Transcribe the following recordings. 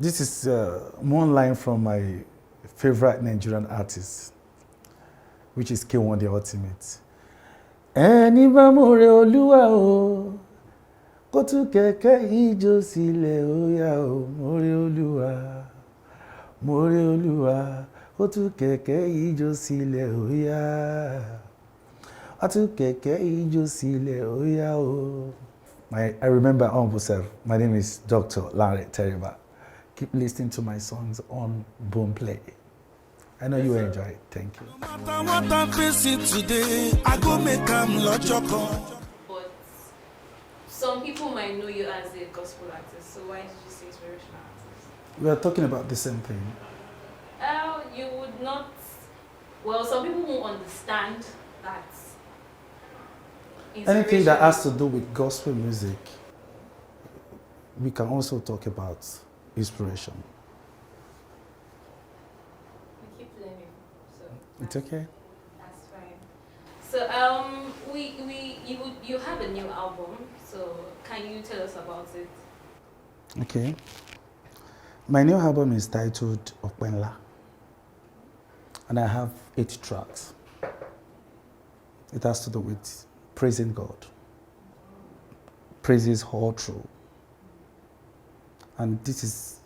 This is one line from my favorite Nigerian artist, which is K1 the Ultimate. Ẹni bá more Olúwa o, kó tú kẹ̀kẹ́ ijó sílẹ̀ ó yá o, more Olúwa, more Olúwa, kó tú kẹ̀kẹ́ ijó sílẹ̀ ó yá, á tú kẹ̀kẹ́ ijó sílẹ̀ ó yá o. I remember humble self. My name is Dr. Lanre Teriba. Keep listening to my songs on Boomplay. I know you will enjoy it. Thank you. No matter what I'm facing today, I go make them logical. But some people might know you as a gospel artist, so why did you say inspirational artist? We are talking about the same thing. You would not. Well, some people won't understand that. Anything that has to do with gospel music, we can also talk about inspiration. We keep learning, so It's okay. that's fine. So you have a new album. So can you tell us about it? Okay. My new album is titled Okwenla, and I have 8 tracks. It has to do with praising God, praises all through. And this is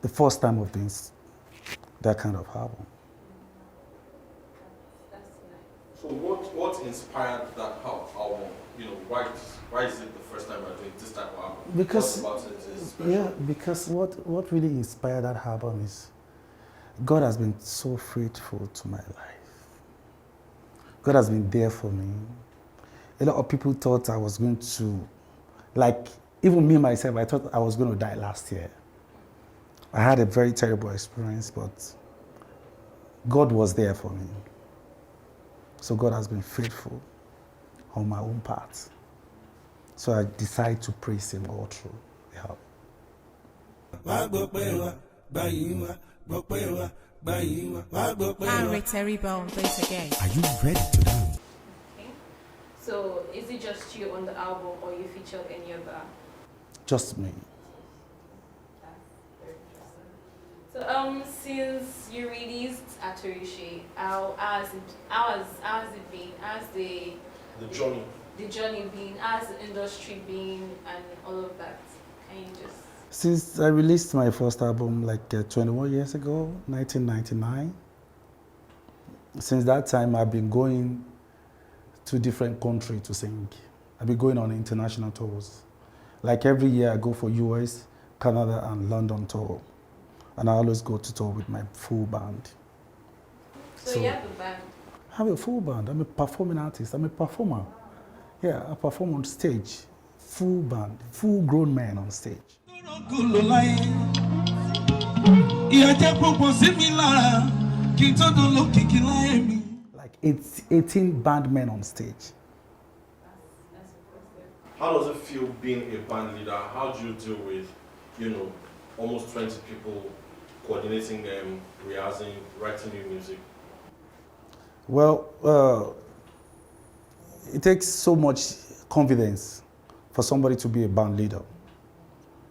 the first time of doing that kind of album. That's nice. So what inspired that album? You know, why is it the first time we're doing this type of album? Because what about it is special? yeah, because what really inspired that album is God has been so faithful to my life. God has been there for me. A lot of people thought I was going to, like, even me myself, I thought I was going to die last year. I had a very terrible experience, but God was there for me. So God has been faithful on my own part. So I decided to praise Him all through the album. Lanre Teriba on bass again. Are you ready to dance? Okay. So is it just you on the album, or you featured any other? Just me. That's very interesting. So since you released Atorishe, how has it been? How's The journey. the journey been? How's the industry been, and all of that? Can you just? Since I released my first album like 21 years ago, 1999, since that time I've been going to different countries to sing. I've been going on international tours. Like every year I go for US, Canada and London tour. And I always go to tour with my full band. So you have a band. I have a full band. I'm a performing artist. I'm a performer. Yeah, I perform on stage. Full band, full grown men on stage. Like 18 band men on stage. That's impressive. How does it feel being a band leader? How do you deal with, almost 20 people coordinating them, rehearsing, writing new music? Well, it takes so much confidence for somebody to be a band leader.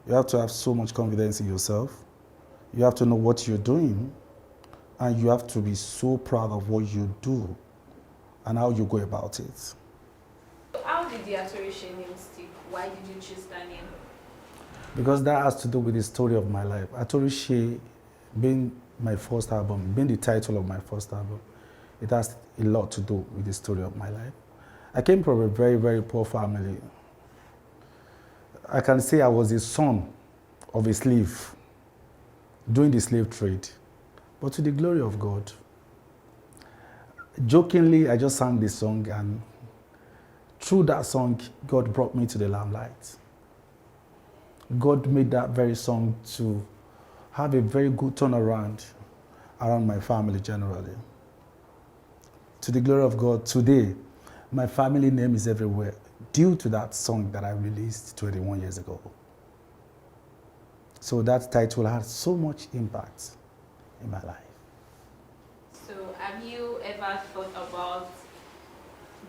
You have to have so much confidence in yourself. You have to know what you're doing, and you have to be so proud of what you do and how you go about it. So how did the Atorishe name stick? Why did you choose that name? Because that has to do with the story of my life. Atorishe being my first album, being the title of my first album, it has a lot to do with the story of my life. I came from a very, very poor family. I can say I was the son of a slave doing the slave trade, but to the glory of God. Jokingly, I just sang this song, and through that song, God brought me to the limelight. God made that very song to have a very good turnaround around my family generally. To the glory of God, today, my family name is everywhere due to that song that I released 21 years ago. So that title had so much impact in my life. So have you ever thought about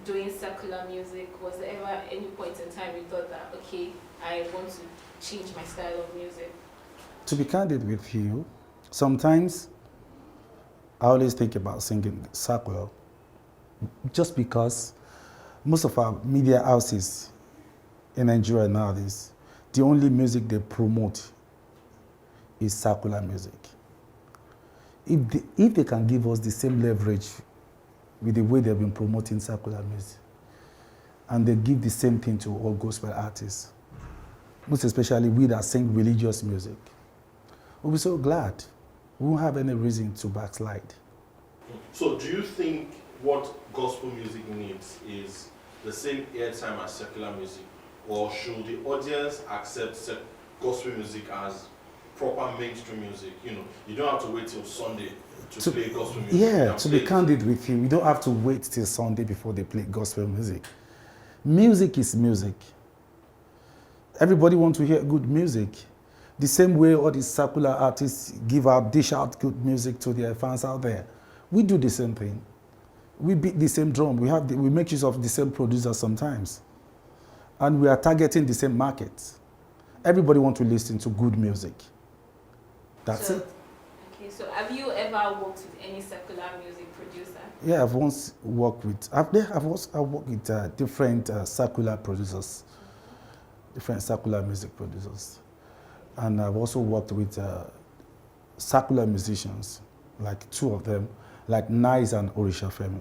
doing secular music? Was there ever any point in time you thought that, okay, I want to change my style of music? To be candid with you, sometimes I always think about singing secular just because most of our media houses in Nigeria nowadays, the only music they promote is secular music. If they can give us the same leverage with the way they've been promoting secular music, and they give the same thing to all gospel artists, most especially we that sing religious music, we'll be so glad. We won't have any reason to backslide. So do you think what gospel music needs is the same airtime as secular music? Or should the audience accept gospel music as proper mainstream music? You know, you don't have to wait till Sunday to play gospel music. Yeah, to be candid with you, you don't have to wait till Sunday before they play gospel music. Music is music. Everybody wants to hear good music. The same way all these secular artists dish out good music to their fans out there. We do the same thing. We beat the same drum. We make use of the same producers sometimes. And we are targeting the same market. Everybody wants to listen to good music. That's it. Okay, so have you ever worked with any secular music producer? Yeah, I've once worked with, I've worked with different secular producers, different secular music producers. And I've also worked with secular musicians, like two of them, like Nice and Atorishe.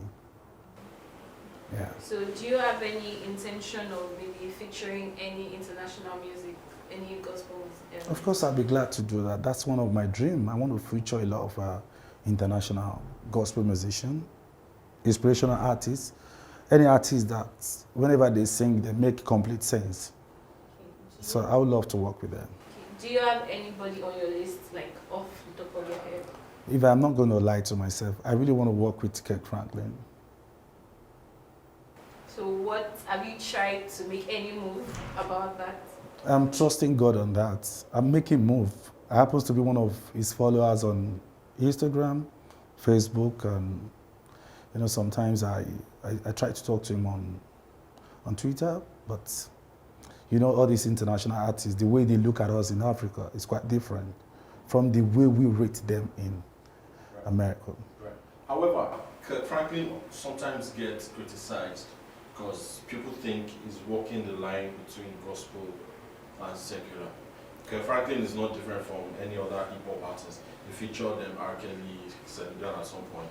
Yeah. So do you have any intention of maybe featuring any international music, any gospel? Of course, I'd be glad to do that. That's one of my dreams. I want to feature a lot of international gospel musicians, inspirational artists, any artists that whenever they sing, they make complete sense. Okay. So I would love to work with them. Okay. Do you have anybody on your list, like off the top of your head? If I'm not going to lie to myself, I really want to work with Kirk Franklin. So what, have you tried to make any move about that? I'm trusting God on that. I'm making move. I happen to be one of his followers on Instagram, Facebook, and sometimes I try to talk to him on Twitter, but all these international artists, the way they look at us in Africa is quite different from the way we rate them in America. Right. However, Kirk Franklin sometimes gets criticized because people think he's walking the line between gospel and secular. Kirk Franklin is not different from any other hip-hop artist. You featured them, R. Kelly, Celine Dion at some point.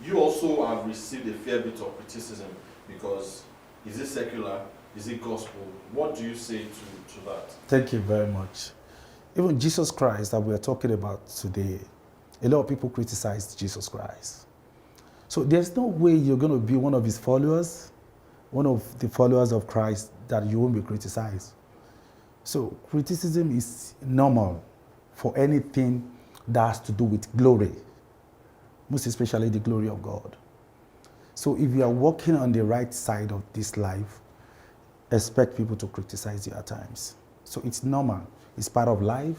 You also have received a fair bit of criticism because is it secular, is it gospel? What do you say to that? Thank you very much. Even Jesus Christ that we are talking about today, a lot of people criticized Jesus Christ. So there's no way you're going to be one of his followers, one of the followers of Christ, that you won't be criticized. So criticism is normal for anything that has to do with glory, most especially the glory of God. So if you are walking on the right side of this life, expect people to criticize you at times. So it's normal. It's part of life.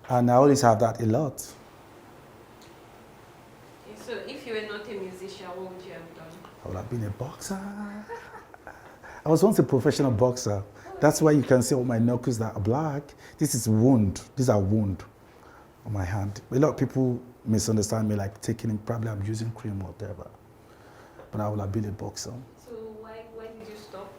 And I always have that a lot. So if you were not a musician, what would you have done? I would have been a boxer. I was once a professional boxer. That's why you can see all my knuckles that are black. This is wound. These are wound on my hand. A lot of people misunderstand me, like probably I'm using cream or whatever. But I would have been a boxer. So why did you stop?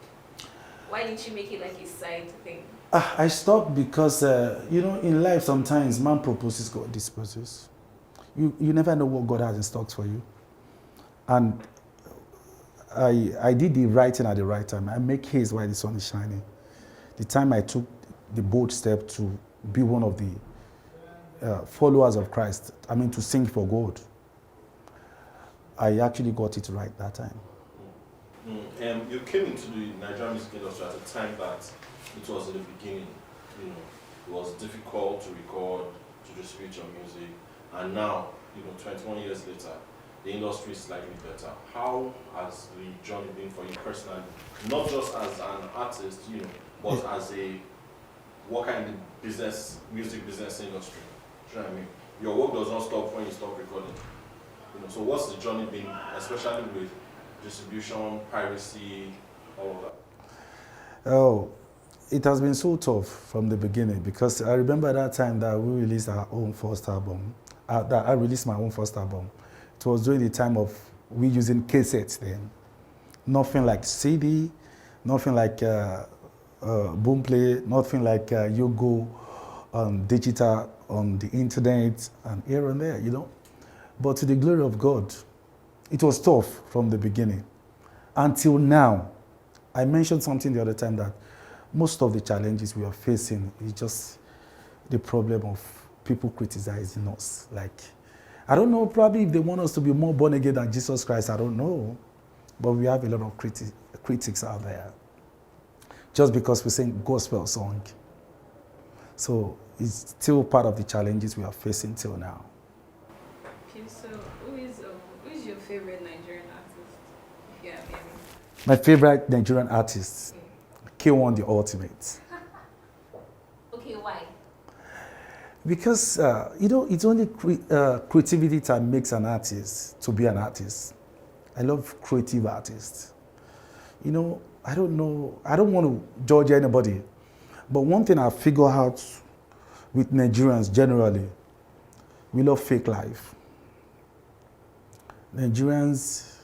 Why didn't you make it like a side thing? I stopped because, in life sometimes man proposes, God disposes. You never know what God has in stocks for you. And I did the right thing at the right time. I make haste while the sun is shining. The time I took the bold step to be one of the followers of Christ, to sing for God, I actually got it right that time. You came into the Nigerian music industry at a time that it was in the beginning. It was difficult to record, to distribute your music, and now, 21 years later, the industry is slightly better. How has the journey been for you personally? Not just as an artist, but as a worker in the music business industry. Do you know what I mean? Your work does not stop when you stop recording. So what's the journey been, especially with distribution, piracy, all of that? Oh, it has been so tough from the beginning because I remember that time that we released our own first album, that I released my own first album. It was during the time of we using cassettes then. Nothing like CD, nothing like boom play, nothing like you go digital on the internet and here and there, you know. But to the glory of God, it was tough from the beginning. Until now, I mentioned something the other time that most of the challenges we are facing is just the problem of people criticizing us. Like, I don't know, probably if they want us to be more born again than Jesus Christ, I don't know. But we have a lot of critics out there just because we sing gospel song. So it's still part of the challenges we are facing till now. Okay, so who is your favorite Nigerian artist? If you have any. My favorite Nigerian artist, K1 the Ultimate. Okay, why? Because, you know, it's only creativity that makes an artist to be an artist. I love creative artists. You know, I don't want to judge anybody, but one thing I figure out with Nigerians generally, we love fake life. Nigerians,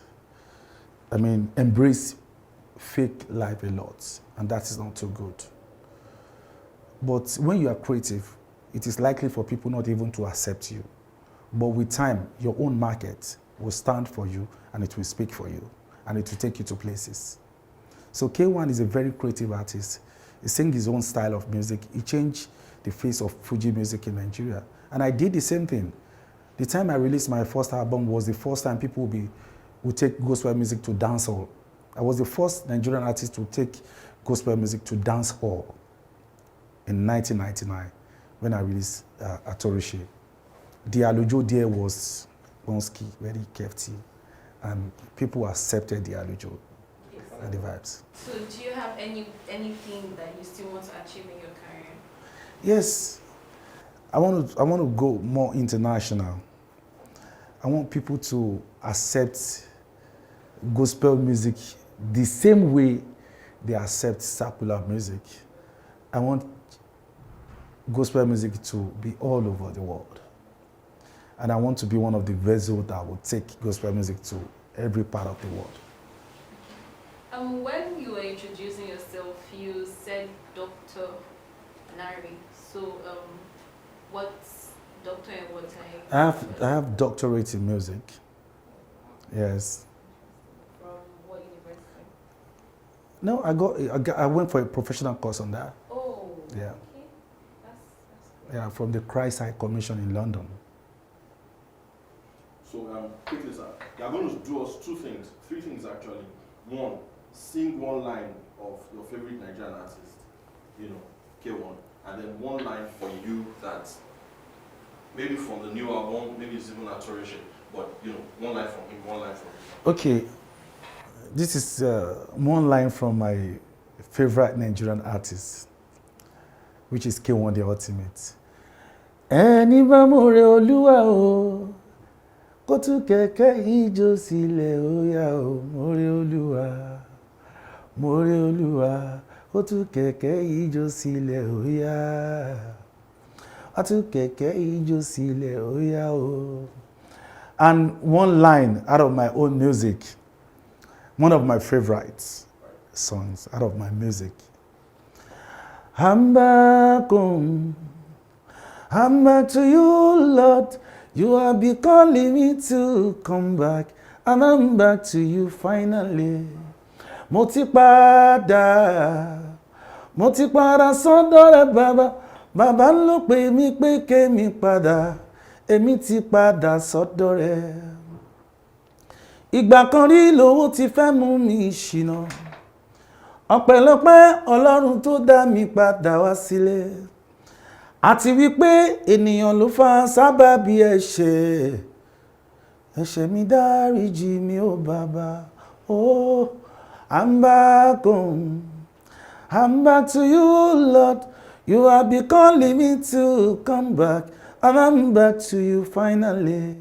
I mean, embrace fake life a lot, and that is not too good. But when you are creative, it is likely for people not even to accept you. But with time, your own market will stand for you, and it will speak for you, and it will take you to places. So K1 is a very creative artist. He sings his own style of music. He changed the face of Fuji music in Nigeria. And I did the same thing. The time I released my first album was the first time people would take gospel music to dance hall. I was the first Nigerian artist to take gospel music to dance hall in 1999 when I released Atorishe. The Alujo there was Bonsky, very hefty, and people accepted the Alujo and the vibes. So do you have anything that you still want to achieve in your career? Yes, I want to go more international. I want people to accept gospel music the same way they accept secular music. I want gospel music to be all over the world. And I want to be one of the vessels that will take gospel music to every part of the world. When you were introducing yourself, you said Dr. Lanre. So, what's doctor and what I have doctorate in music. Yes. From what university? No, I went for a professional course on that. Oh. Yeah. Okay. That's Yeah, from the Christ High Commission in London. So, quickly, sir, you are going to do us three things actually. One, sing one line of your favorite Nigerian artist, you know, K1, and then one line for you that maybe from the new album, maybe it's even Atorishe, but you know, one line from him, one line from you. Okay, this is one line from my favorite Nigerian artist, which is K1 the Ultimate. Ẹni bá more Olúwa o, kó tú kẹ̀kẹ́ ijó sílẹ̀ ó yá o, more Olúwa, more Olúwa, kó tú kẹ̀kẹ́ ijó sílẹ̀ ó yá, á tú kẹ̀kẹ́ ijó sílẹ̀ ó yá o. And one line out of my own music, one of my favorite songs out of my music. I'm back home. I'm back to you, Lord. You have been calling me to come back, and I'm back to you finally. Mo ti padà sọ́dọ̀ rẹ bàbá, bàbá ló pè mí pé kémi padà, èmi ti padà sọ́dọ̀ rẹ. Ìgbà kan rí lówó ti fẹ́ mú mi ṣìnà, ọpẹ́lọpẹ́ Ọlọ́run tó dá mi padà wá sílé. Àti wípé ènìyàn ló fa sábàbí ẹ̀ṣẹ̀ mi dáríjì mi ó bàbá. Oh, I'm back home. I'm back to you, Lord. You have been calling me to come back, and I'm back to you finally.